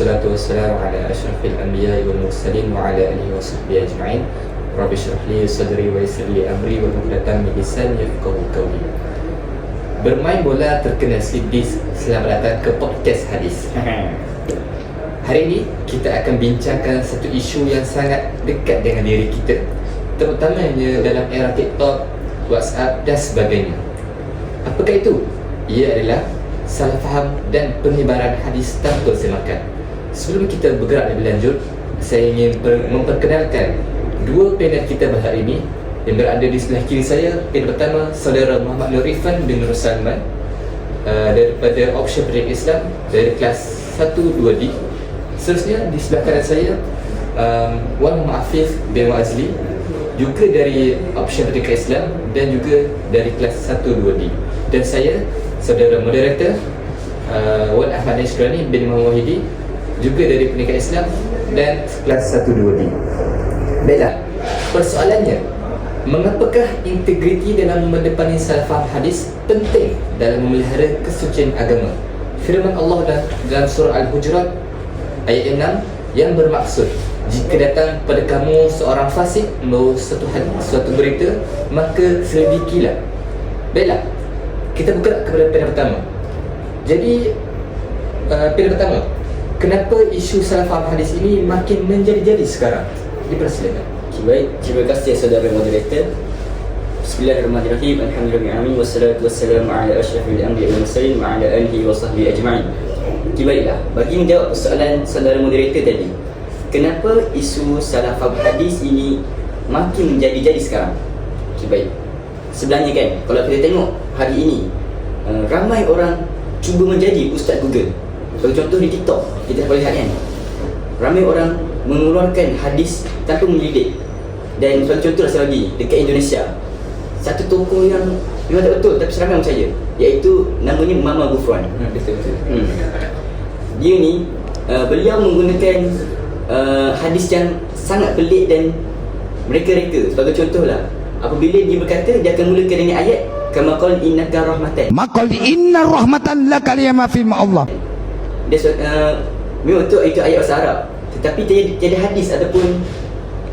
wassalatu wassalamu ala asyrafil anbiya'i wal mursalin wa ala alihi wa sahbihi ajma'in. Rabbi shrah li sadri wa yassir li amri wa hlul lisani yafqahu qawli. Bermain bola terkenal Slipdisk, selamat datang ke podcast hadis. Hari ini kita akan bincangkan satu isu yang sangat dekat dengan diri kita, terutamanya dalam era TikTok, WhatsApp dan sebagainya. Apakah itu? Ia adalah salah faham dan penyebaran hadis tanpa semakan. Sebelum kita bergerak lebih lanjut, saya ingin memperkenalkan dua panel kita pada hari ini yang berada di sebelah kiri saya. Panel pertama, saudara Muhammad Nur Irfan bin Nur Salman daripada Option Pendidikan Islam dari kelas 1-2D. Seterusnya di sebelah kanan saya, Wan Muhammad Hafiz bin Wazli, juga dari Option Pendidikan Islam dan juga dari kelas 1-2D. Dan saya, saudara moderator Wan Ahmad Nasrani bin Muhammad Wahidi, juga dari Pendidikan Islam dan kelas 1-2D. Baiklah, persoalannya, mengapakah integriti dalam mendepani salah faham hadis penting dalam memelihara kesucian agama? Firman Allah dalam surah Al-Hujurat ayat 6 yang bermaksud, jika datang pada kamu seorang fasik membawa suatu berita, maka selidikilah. Baiklah, kita buka kepada panel pertama. Jadi panel pertama, kenapa isu salah faham hadis ini makin menjadi-jadi sekarang? Dipersilakan. Baik, terima kasih saudara moderator. Bismillahirrahmanirrahim. Alhamdulillah, wassalatu wassalamu ala asyrafil anbiya'i wal mursalin wa ala alihi wa sahbihi ajma'in. Baiklah, bagi menjawab soalan saudara moderator tadi, kenapa isu salah faham hadis ini makin menjadi-jadi sekarang? Baik, sebenarnya kan, kalau kita tengok hari ini, ramai orang cuba menjadi Ustaz Google. Kalau contoh di TikTok, kita boleh lihat kan, ramai orang mengeluarkan hadis tanpa melidik. Dan contoh lah lagi, dekat Indonesia, satu tokoh yang memang tak betul tapi seramai orang percaya, iaitu namanya Mama Gufran. Betul-betul. Dia ni, beliau menggunakan hadis yang sangat pelik dan mereka-reka. Sebagai contoh lah, apabila dia berkata, dia akan mulakan dengan ayat kama qala innaka rahmatan. Maqal inna rahmatan laka liyama fi ma Allah. Dia memang betul itu ayat bahasa Arab, tetapi tiada hadis ataupun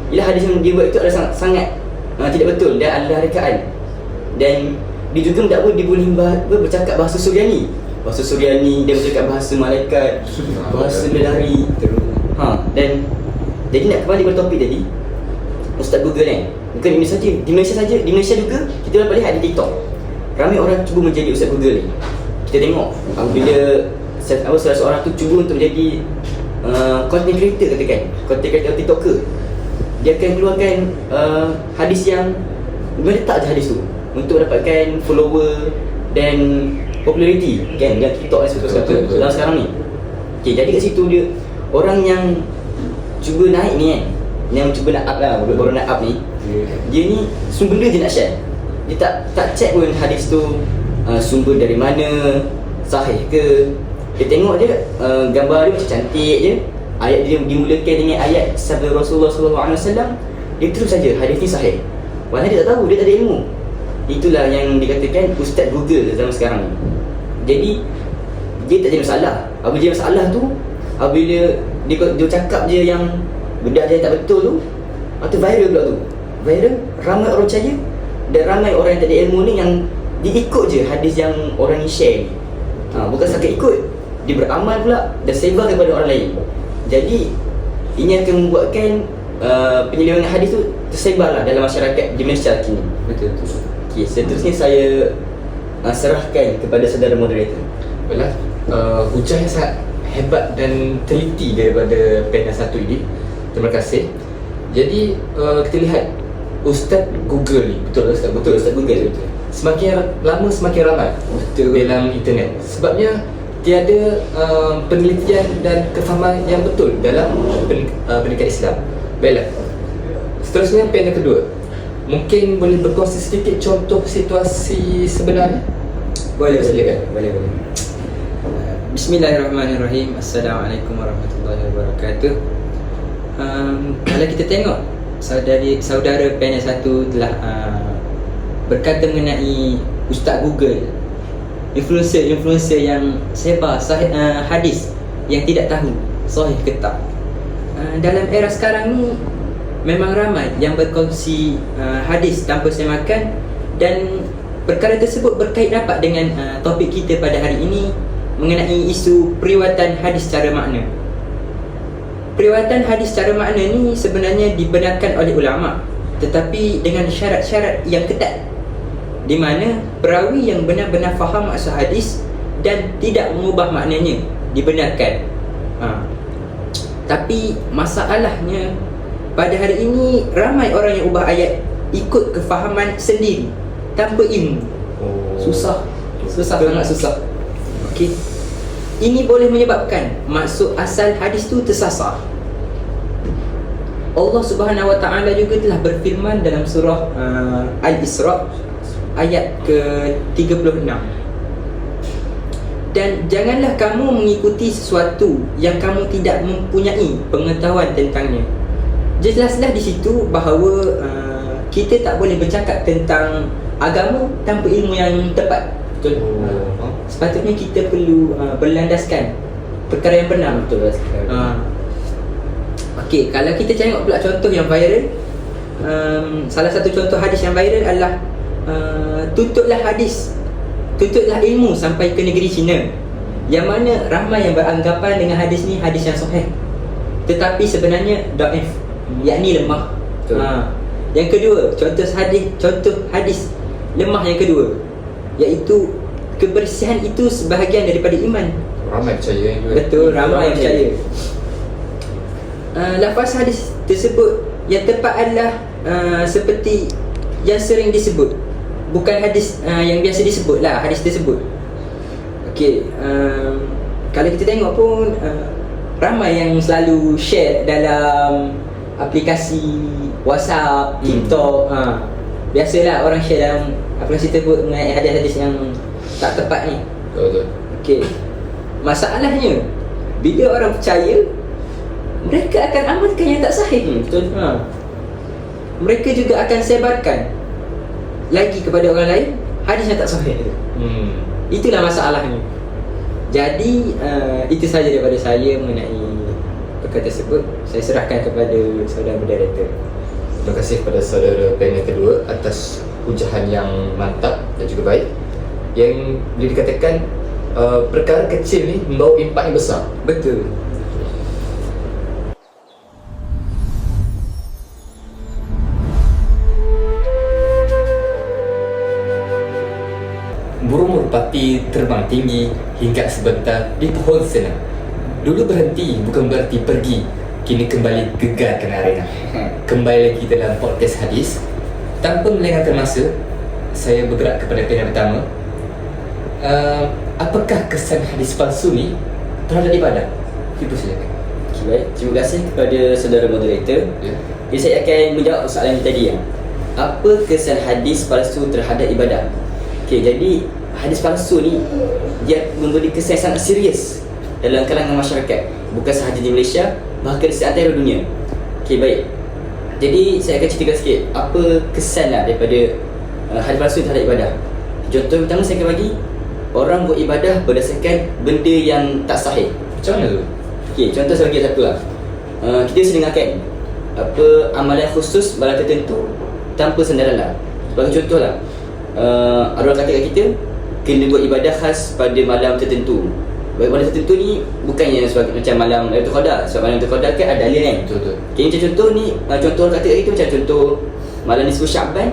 ialah hadis yang dia buat itu adalah sangat tidak betul dan adalah rekaan. Dan dia juga tak boleh bercakap bahasa Suryani. Bahasa Suryani, dia bercakap bahasa malaikat, bahasa bidadari. Dan jadi nak kembali pada topik tadi, Ustaz Google kan, bukan di Malaysia saja, di Malaysia juga kita dapat lihat di TikTok, ramai orang cuba menjadi Ustaz Google ni. Kita tengok apabila salah seorang tu cuba untuk menjadi content creator, katakan content creator TikToker, dia akan keluarkan hadis yang meletak je hadis tu untuk dapatkan follower dan populariti kan, dan TikTok dan sebagainya dalam sekarang ni. Jadi kat situ dia, orang yang cuba naik ni kan, yang cuba nak up lah, baru nak up ni, dia ni sumber dia nak share. Dia tak check pun hadis tu sumber dari mana, sahih ke. Dia tengok je gambar dia macam cantik je, ayat dia dimulakan dengan ayat sabda Rasulullah SAW, dia terus saja hadis ni sahih, padahal dia tak tahu, dia tak ada ilmu. Itulah yang dikatakan Ustaz Google zaman sekarang ni. Jadi dia tak jadi masalah. Apabila jadi masalah tu, apabila dia cakap je yang benda dia tak betul tu, atau viral pula tu, viral, ramai orang percaya, dan ramai orang yang tak ada ilmu ni yang dia ikut je hadis yang orang ni share ni. Bukan sahaja ikut, dia beramal pula dan sebar kepada orang lain. Jadi ini akan membuatkan penyelewengan hadis tu tersebarlah dalam masyarakat di Malaysia kini. Betul. Okey, seterusnya saya serahkan kepada saudara moderator. Baiklah, hujah yang sangat hebat dan teliti daripada panel satu ini. Terima kasih. Jadi kita lihat Ustaz Google ni, betul Ustaz Google? Betul, Ustaz Google. Semakin lama semakin ramai dalam internet. Sebabnya tiada penelitian dan kefahaman yang betul dalam pendidikan Islam. Baiklah, seterusnya panel kedua, mungkin boleh berkongsi sedikit contoh situasi sebenarnya? Boleh, silakan. Boleh. Bismillahirrahmanirrahim. Assalamualaikum warahmatullahi wabarakatuh. Kalau kita tengok, saudara panel 1 telah berkata mengenai Ustaz Google, influencer yang sebar hadis yang tidak tahu sahih ke tak. Dalam era sekarang ni memang ramai yang berkongsi hadis tanpa semakan, dan perkara tersebut berkait rapat dengan topik kita pada hari ini mengenai isu periwatan hadis secara makna. Periwatan hadis secara makna ni sebenarnya dibenarkan oleh ulama, tetapi dengan syarat-syarat yang ketat, di mana perawi yang benar-benar faham maksud hadis dan tidak mengubah maknanya dibenarkan. Tapi masalahnya pada hari ini ramai orang yang ubah ayat ikut kefahaman sendiri tanpa ilmu. Susah sangat susah. Okey. Ini boleh menyebabkan maksud asal hadis tu tersasar. Allah Subhanahu Wa Taala juga telah berfirman dalam surah Al-Isra ayat ke-36. Dan janganlah kamu mengikuti sesuatu yang kamu tidak mempunyai pengetahuan tentangnya. Jelaslah di situ bahawa kita tak boleh bercakap tentang agama tanpa ilmu yang tepat. Betul. Sepatutnya kita perlu berlandaskan perkara yang benar. Betul lah. Okey, kalau kita tengok pula contoh yang viral, salah satu contoh hadis yang viral adalah tuntutlah ilmu sampai ke negeri China, yang mana ramai yang beranggapan dengan hadis ni hadis yang sahih, tetapi sebenarnya dhaif, yakni lemah. Yang kedua, contoh hadis lemah yang kedua, iaitu kebersihan itu sebahagian daripada iman. Ramai percaya juga. Betul, ramai yang percaya. Lafaz hadis tersebut yang tepat adalah seperti yang sering disebut, bukan hadis yang biasa disebut lah, hadis tersebut. Okey, kalau kita tengok pun ramai yang selalu share dalam aplikasi WhatsApp, TikTok. Biasalah orang share dalam aplikasi tersebut mengenai hadis-hadis yang tak tepat ni. Betul. Okey, masalahnya bila orang percaya, mereka akan amalkan yang tak sahih. Betul. Mereka juga akan sebarkan lagi kepada orang lain hadis yang tak sahih. Itulah masalahnya. Jadi itu sahaja daripada saya mengenai perkara tersebut. Saya serahkan kepada saudara moderator. Terima kasih kepada saudara panel kedua atas hujahan yang mantap dan juga baik, yang boleh dikatakan perkara kecil ni membawa impak yang besar. Betul. Burung merpati terbang tinggi hingga sebentar di pohon senang. Dulu berhenti bukan berarti pergi, kini kembali gegarkan arena. Kembali lagi dalam podcast hadis. Tanpa melengahkan masa, saya bergerak kepada panel pertama. Apakah kesan hadis palsu ni terhadap ibadah? Ibu silakan. Okay, baik. Terima kasih kepada saudara moderator. Jadi saya akan menjawab soalan tadi. Apa kesan hadis palsu terhadap ibadah? Okey, jadi hadis palsu ni dia memberi kesan sangat serius dalam kalangan masyarakat, bukan sahaja di Malaysia, bahkan di seantero dunia. Okey, baik. Jadi saya akan ceritakan sikit apa kesan lah daripada hadis palsu terhadap ibadah. Contoh pertama saya akan bagi, orang buat ibadah berdasarkan benda yang tak sahih. Macam mana tu? Okey, contoh saya bagi satu lah. Kita sering dengarkan apa amalan khusus bala tertentu tanpa sandaran lah. Bagi contoh lah, ada orang kata kat kita kena buat ibadah khas pada malam tertentu. Malam tertentu ni bukannya sebagai macam malam Lailatul Qadar. Sebab malam Lailatul Qadar kan ada alien kan. Betul. Okay, macam contoh ni, contoh orang kata kat kita macam contoh malam nisfu Syaban,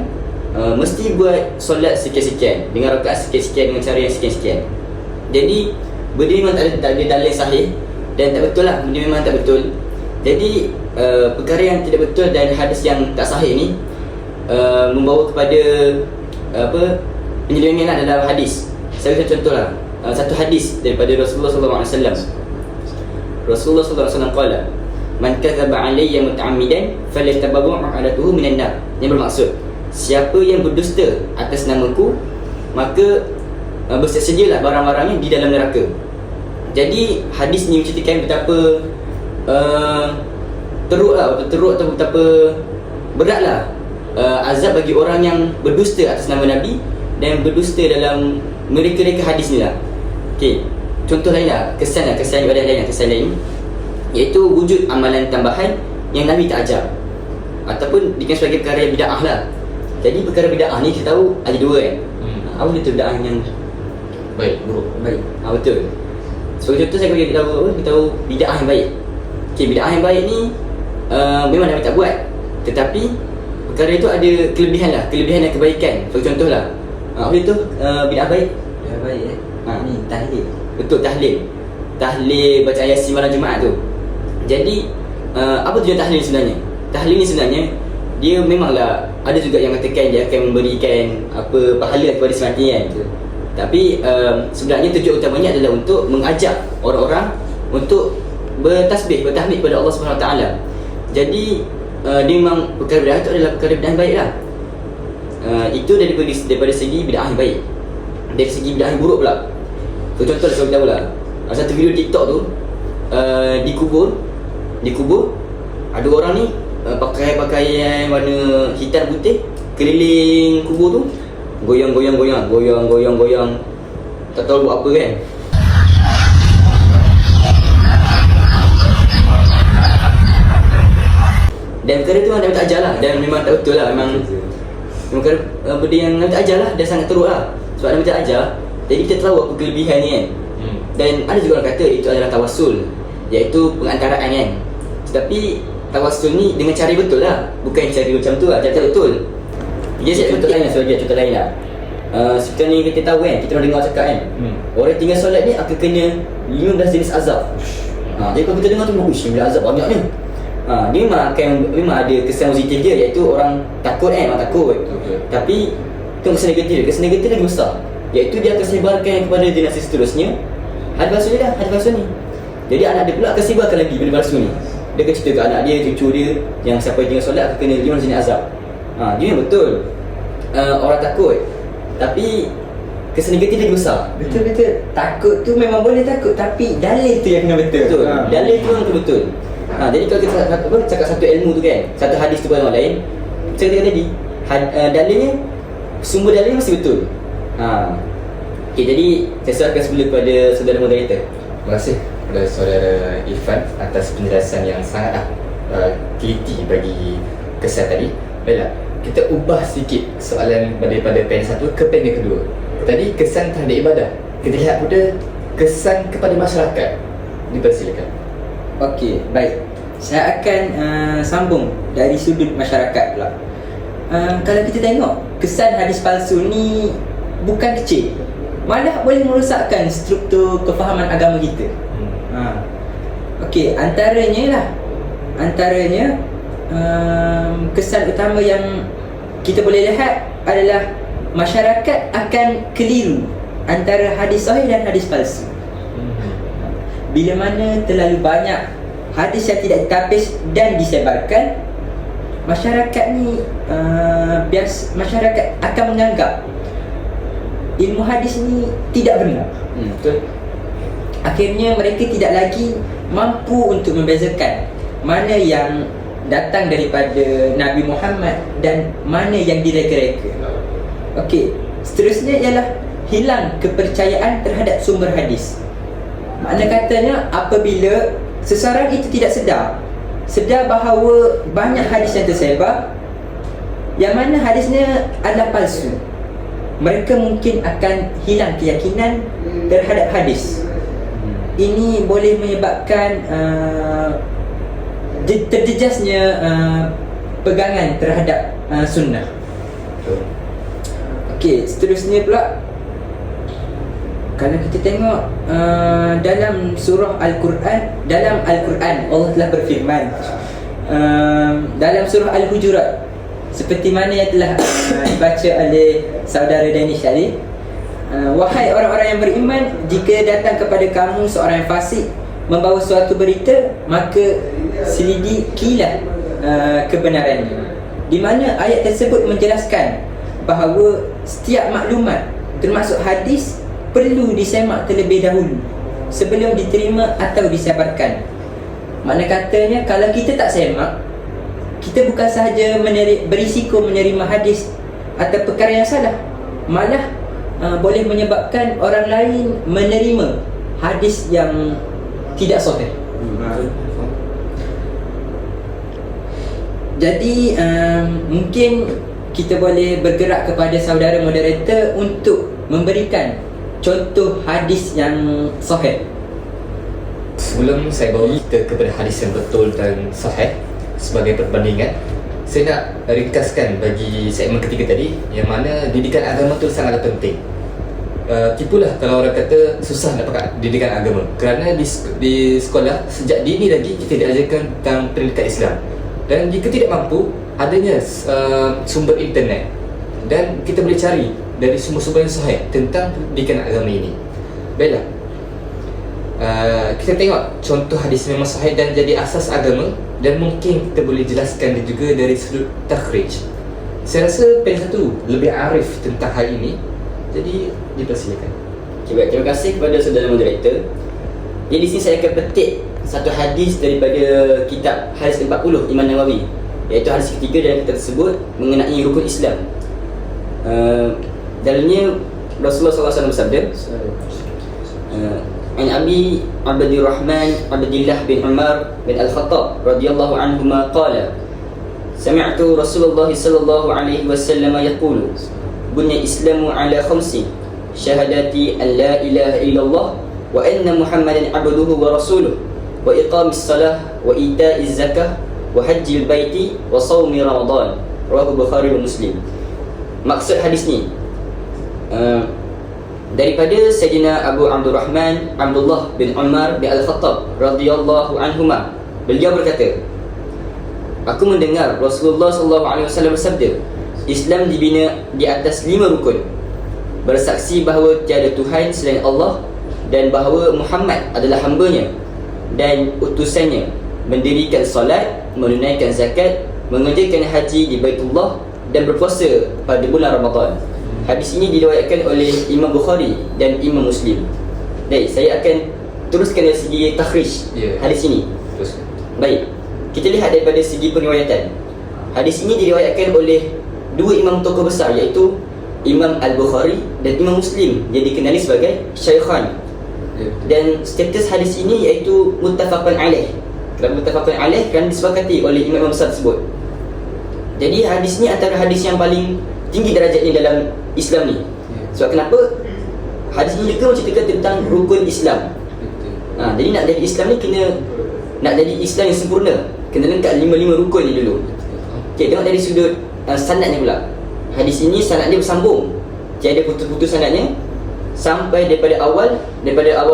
mesti buat solat sekian-sekian dengan rakaat sekian-sekian dengan cara yang sekian-sekian. Jadi benda memang tak ada dalil sahih dan tak betul lah, benda memang tak betul. Jadi perkara yang tidak betul dan hadis yang tak sahih ni membawa kepada penyelewengan dalam hadis. Saya beri contoh lah, satu hadis daripada Rasulullah SAW. Rasulullah SAW kata, "Man kadzaba alayya muta'ammidan falyatabawwa' maq'adahu minan nar." Yang bermaksud, siapa yang berdusta atas namaku, maka bersedialah barang-barangnya di dalam neraka. Jadi hadis ni menceritakan betapa teruk atau betapa beratlah azab bagi orang yang berdusta atas nama Nabi dan berdusta dalam mereka-reka hadis ni lah. Okey, contoh lain lah, kesan ibadah lain lah, kesan lain. iaitu wujud amalan tambahan yang Nabi tak ajar, ataupun dikenal sebagai perkara bid'ah lah. Jadi perkara bid'ah ni kita tahu ada dua kan. Apa betul bid'ah yang Baik, buruk. baik? Betul. Sebagai contoh saya bagi tahu apa? Kita tahu bid'ah yang baik. Okey, bid'ah yang baik ni memang Nabi tak buat, tetapi perkara itu ada kelebihan lah, kelebihan dan kebaikan. Sebagai contoh lah, apa itu bid'ah baik? Ya baik Ni tahlil. Betul, tahlil baca Yasin malam Jumaat tu. Jadi apa tujuan tahlil ni sebenarnya? Tahlil ni sebenarnya dia memanglah ada juga yang katakan dia akan memberikan apa pahala kepada semati kan. Tapi sebenarnya tujuan utamanya adalah untuk mengajak orang-orang untuk bertasbih, bertahmid kepada Allah Subhanahu Wa Taala. Jadi dia memang perkara bid'ah itu adalah perkara bid'ah yang baik lah. Itu daripada segi bid'ah yang baik. Dari segi bid'ah yang buruk pula, contoh lah saya tahu lah, satu video TikTok tu di kubur ada orang ni pakai pakaian warna hitam putih keliling kubur tu, goyang, tak tahu buat apa kan. Dan perkara tu Nabi tak ajar lah, dan memang tak betul lah. Memang benda yang Nabi tak ajar lah, dan sangat teruk lah. Sebab Nabi tak ajar, jadi kita tahu apa kelebihan ni kan. Dan ada juga orang kata itu adalah tawassul, iaitu pengantaraan kan. Tetapi tawassul ni dengan cara betul lah, bukan cara macam tu lah, cara betul. Dia contoh lain lah, contoh lain lah. Seperti ni kita tahu kan, kita pernah dengar cakap kan, orang tinggal solat ni akan kena 15 jenis azab. Jadi kalau kita dengar tu, uish, 15 azab banyaknya. Dia memang ada kesan positif dia, iaitu orang takut kan, orang takut. Tapi itu kesan negatif lagi besar, iaitu dia akan sebarkan kepada generasi seterusnya hadis palsu ni. Jadi anak dia pula akan sebarkan lagi benda palsu ni. Dia akan cerita ke anak dia, cucu dia, yang siapa yang tinggal solat akan kena 15 jenis azab. Dia betul orang takut, tapi kesan negatif lagi besar. Betul. Takut tu memang boleh takut, tapi dalil tu yang kena betul. Dalil tu yang betul. Jadi kalau kita cakap satu ilmu tu kan, satu hadis tu pada orang lain, saya kata tadi dalilnya, sumber dalilnya mesti betul. Okay, jadi saya serahkan semula kepada saudara moderator. Terima kasih kepada saudara Irfan atas penjelasan yang sangat teliti bagi kesan tadi. Baiklah, kita ubah sedikit soalan daripada panel satu ke panel kedua. Tadi kesan terhadap ibadah, kita lihat pada kesan kepada masyarakat. Dipersilakan. Okey, baik. Saya akan sambung dari sudut masyarakat pula. Kalau kita tengok, kesan hadis palsu ni bukan kecil, malah boleh merosakkan struktur kefahaman agama kita. Okey, antaranya kesan utama yang kita boleh lihat adalah masyarakat akan keliru antara hadis sahih dan hadis palsu. Bila mana terlalu banyak hadis yang tidak ditapis dan disebarkan, masyarakat ni masyarakat akan menganggap ilmu hadis ni tidak benar. Betul. Akhirnya mereka tidak lagi mampu untuk membezakan mana yang datang daripada Nabi Muhammad dan mana yang direka-reka. Okey, seterusnya ialah hilang kepercayaan terhadap sumber hadis. Makna katanya, apabila seseorang itu tidak sedar bahawa banyak hadis yang tersebar yang mana hadisnya adalah palsu, mereka mungkin akan hilang keyakinan terhadap hadis. Ini boleh menyebabkan terjejasnya pegangan terhadap sunnah. Okey, seterusnya pula, kalau kita tengok dalam surah Al-Quran, Allah telah berfirman dalam surah Al-Hujurat, seperti mana yang telah dibaca oleh saudara Danish tadi, wahai orang-orang yang beriman, jika datang kepada kamu seorang yang fasik membawa suatu berita, maka selidikilah kebenarannya. Di mana ayat tersebut menjelaskan bahawa setiap maklumat termasuk hadis perlu disemak terlebih dahulu sebelum diterima atau disebarkan. Makna katanya, kalau kita tak semak, kita bukan sahaja berisiko menerima hadis atau perkara yang salah, malah boleh menyebabkan orang lain menerima hadis yang tidak sahih. Jadi mungkin kita boleh bergerak kepada saudara moderator untuk memberikan contoh hadis yang sahih. Sebelum saya bawa kita kepada hadis yang betul dan sahih sebagai perbandingan, saya nak ringkaskan bagi segmen ketiga tadi, yang mana didikan agama itu sangatlah penting. Tipulah kalau orang kata susah nak pakai didikan agama, kerana di sekolah sejak dini lagi kita diajarkan tentang pendidikan Islam. Dan jika tidak mampu, adanya sumber internet, dan kita boleh cari dari sumber-sumber yang sahih tentang pendidikan agama ini. Baiklah, kita tengok contoh hadis memang sahih dan jadi asas agama, dan mungkin kita boleh jelaskan dia juga dari sudut takhrij. Saya rasa pen satu lebih arif tentang hal ini, jadi dipersilakan. Okay, baik, terima kasih kepada saudara moderator. Jadi di sini saya akan petik satu hadis daripada kitab Hadis 40 Imam Nawawi, iaitu hadis ketiga dalam kitab tersebut mengenai rukun Islam. Dalamnya Rasulullah SAW bersabda, An Abi Abdurrahman Abdullah bin Umar bin Al-Khattab radhiyallahu anhuma qala Sami'tu Rasulullah sallallahu alaihi wasallam yaqulu Bunya Islamu ala khamsin syahadati an la ilaha illallah wa anna Muhammadan abduhu wa rasuluh wa iqamis salah wa ita'iz zakah wa hajjil baiti wa shaumi ramadan. Rawahu Bukhari wa Muslim. Maksud hadis ni daripada Sayyidina Abu Abdurrahman Abdullah bin Umar bin Al-Khattab radhiyallahu anhuma, beliau berkata, aku mendengar Rasulullah SAW bersabda, Islam dibina di atas 5 rukun: bersaksi bahawa tiada Tuhan selain Allah dan bahawa Muhammad adalah hamba-Nya dan utusannya, mendirikan solat, menunaikan zakat, mengerjakan haji di Baitullah, dan berpuasa pada bulan Ramadan. Hadis ini diriwayatkan oleh Imam Bukhari dan Imam Muslim. Baik, saya akan teruskan dari segi takhrij hadis ini. Teruskan. Baik, kita lihat daripada segi periwayatan. Hadis ini diriwayatkan oleh dua imam tokoh besar, iaitu Imam Al-Bukhari dan Imam Muslim, yang dikenali sebagai Syaikhan. Dan status hadis ini iaitu muttafaqun alaih. Kerana muttafaqun alaih kerana disepakati oleh imam besar tersebut. Jadi hadis ni antara hadis yang paling tinggi darjatnya dalam Islam ni. Sebab kenapa? Hadis ni juga menceritakan tentang rukun Islam. Jadi nak jadi Islam ni nak jadi Islam yang sempurna, kena lengkap 5 rukun ni dulu. Okay, tengok dari sudut sanadnya pula. Hadis ini sanad dia bersambung, tiada putus-putus sanadnya, sampai daripada awal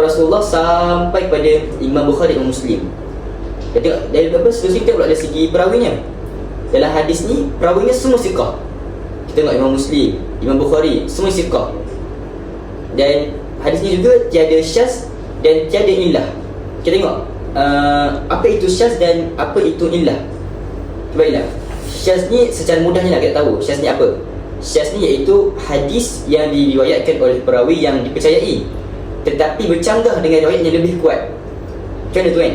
Rasulullah sampai kepada Imam Bukhari dan Muslim. Kita tengok dari seterusnya, kita pula dari segi perawinya. Dalam hadis ni perawinya semua siqah. Kita tengok Imam Muslim, Imam Bukhari, semua siqah. Dan hadis ni juga tiada syaz dan tiada illah. Kita tengok apa itu syaz dan apa itu illah. Baiklah, syaz ni secara mudahnya nak kita tahu syaz ni apa. Syaz ni iaitu hadis yang diriwayatkan oleh perawi yang dipercayai tetapi bercanggah dengan riwayat yang lebih kuat. Macam mana tu kan?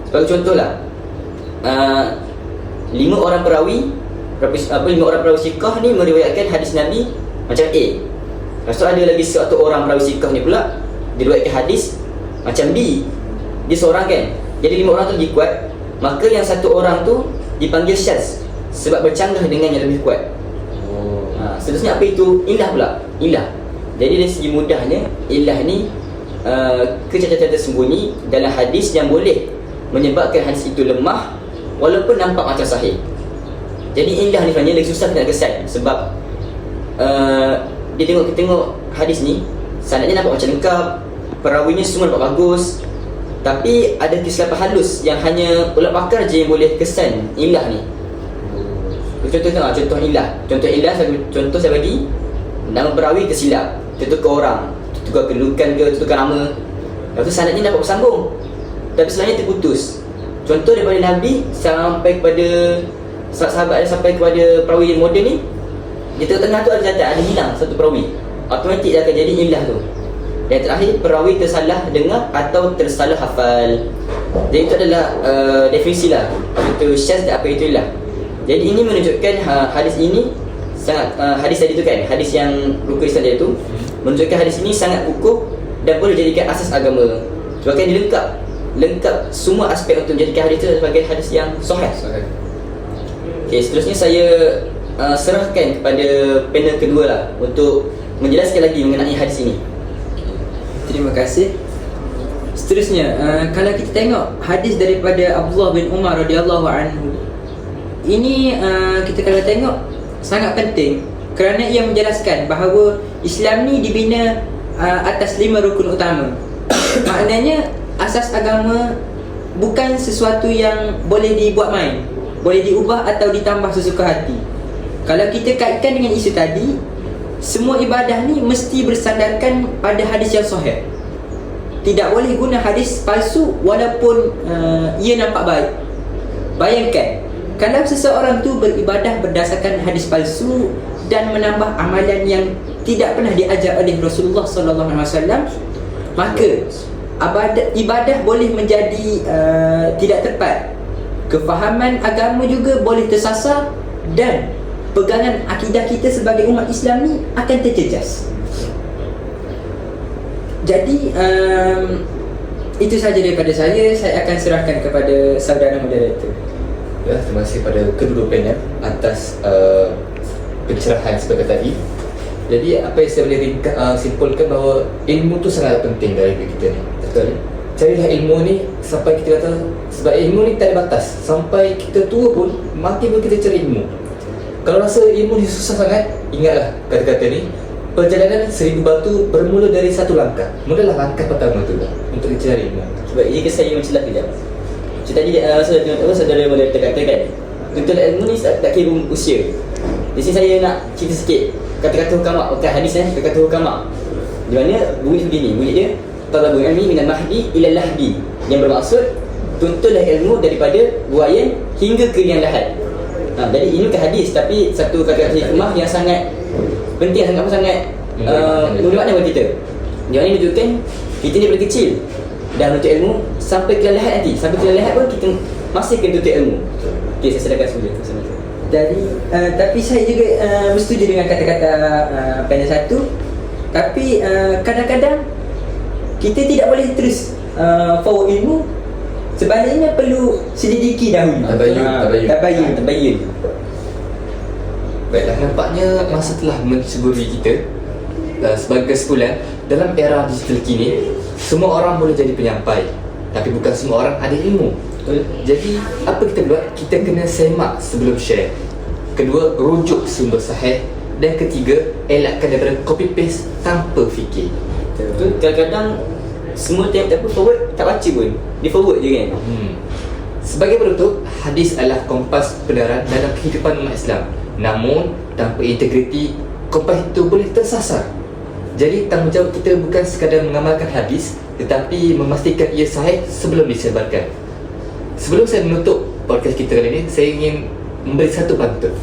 Sebagai contohlah, 5 orang perawi siqah ni meriwayatkan hadis Nabi macam A. Lepas tu ada lagi satu orang perawi siqah ni pula diriwayatkan hadis macam B. Dia seorang kan. Jadi 5 orang tu lebih kuat, maka yang satu orang tu dipanggil syaz sebab bercanggah dengan yang lebih kuat. Seterusnya apa itu illah pula? Illah. Jadi dari segi mudahnya, illah ni kecacatan tersembunyi dalam hadis yang boleh menyebabkan hadis itu lemah walaupun nampak macam sahih. Jadi illah ni sebenarnya lagi susah kita nak kesan. Sebab kita tengok hadis ni, sanadnya nampak macam lengkap, perawinya semua nampak bagus, tapi ada kesilapan halus yang hanya ulama pakar je yang boleh kesan illah ni. Contoh illah. Contoh saya bagi, nama perawi tersilap, tertukar orang, tertukar kedudukan ke, tertukar nama. Lepas tu sanadnya dapat bersambung, tapi selainnya terputus. Contoh daripada Nabi sampai kepada sahabat, sampai kepada perawi yang moden ni, di tengah-tengah tu ada hilang satu perawi, automatik dia akan jadi illah tu. Dan terakhir, perawi tersalah dengar atau tersalah hafal. Jadi itu adalah definisi lah apa itu syaz dan apa itu illah. Jadi ini menunjukkan hadis ini sangat hadis tadi tu kan, hadis yang rukun Islam tadi tu, menunjukkan hadis ini sangat kukuh dan boleh dijadikan asas agama. Sebab kan dia lengkap semua aspek untuk menjadikan hadis itu sebagai hadis yang sahih. Okay, seterusnya saya serahkan kepada panel kedua lah untuk menjelaskan lagi mengenai hadis ini. Terima kasih. Seterusnya, kalau kita tengok hadis daripada Abdullah bin Umar radhiyallahu anhu, ini kita kalau tengok sangat penting kerana ia menjelaskan bahawa Islam ni dibina atas 5 rukun utama. Maknanya asas agama bukan sesuatu yang boleh dibuat main, boleh diubah atau ditambah sesuka hati. Kalau kita kaitkan dengan isu tadi, semua ibadah ni mesti bersandarkan pada hadis yang sahih. Tidak boleh guna hadis palsu walaupun ia nampak baik. Bayangkan kalau seseorang tu beribadah berdasarkan hadis palsu dan menambah amalan yang tidak pernah diajar oleh Rasulullah sallallahu alaihi wasallam, maka ibadah boleh menjadi tidak tepat. Kefahaman agama juga boleh tersasar dan pegangan akidah kita sebagai umat Islam ni akan terjejas. Jadi itu saja daripada saya. Saya akan serahkan kepada saudara moderator. Ya, terima kasih kepada kedua panel atas pencerahan sebagai tadi. Jadi apa yang saya boleh simpulkan bahawa ilmu tu sangat penting dari kita ni. Betul. Carilah ilmu ni sampai kita kata, sebab ilmu ni tak ada batas. Sampai kita tua pun makin pun kita cari ilmu. Kalau rasa ilmu ni susah sangat, ingatlah kata-kata ni, perjalanan 1000 batu bermula dari satu langkah. Mulalah langkah pertama tu lah untuk cari ilmu. Sebab jika saya mencelah kejap. Macam tadi saudara moderator katakan, tuntut ilmu ni tak kira usia. Di sini saya nak cerita sikit kata-kata hukama, bukan hadis kata-kata hukama. Di mana bunyi begini, bunyi dia talabul ilmi minal mahdi ila lahdi, yang bermaksud tuntutlah ilmu daripada buayan hingga ke liang lahat. Jadi ini bukan hadis tapi satu kata-kata hikmah yang sangat penting, sangat bermakna bagi kita. Yang ini menunjukkan kita ni daripada kecil dah menuntut ilmu sampai ke lahat nanti. Sampai ke lahat pun kita masih kena tuntut ilmu. Okey, saya silakan semula. Jadi tapi saya juga bersetuju dengan kata-kata panel satu. Tapi kadang-kadang kita tidak boleh terus forward ilmu. Sebaliknya perlu selidiki dahulu. Tabayyun. Baiklah, nampaknya masa telah menceburi kita. Sebagai kesimpulan, dalam era digital kini, semua orang boleh jadi penyampai, tapi bukan semua orang ada ilmu. Jadi, apa kita buat? Kita kena semak sebelum share. Kedua, rujuk sumber sahih. Dan ketiga, elakkan daripada copy paste tanpa fikir. Betul. Kadang-kadang semua tiap-tiap forward tak baca pun, dia forward je kan. Sebagai penutup, hadis adalah kompas kebenaran dalam kehidupan umat Islam. Namun, tanpa integriti, kompas itu boleh tersasar. Jadi, tanggungjawab kita bukan sekadar mengamalkan hadis, tetapi memastikan ia sahih sebelum disebarkan. Sebelum saya menutup podcast kita kali ini, saya ingin memberi satu pantun.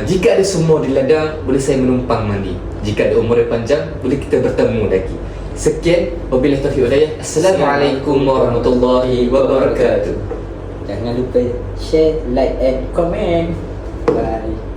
Jika ada sumur di ladang, boleh saya menumpang mandi. Jika ada umur yang panjang, boleh kita bertemu lagi. Sekian, wabillahi taufiq wal hidayah. Assalamualaikum warahmatullahi wabarakatuh. Jangan lupa share, like and comment. Bye.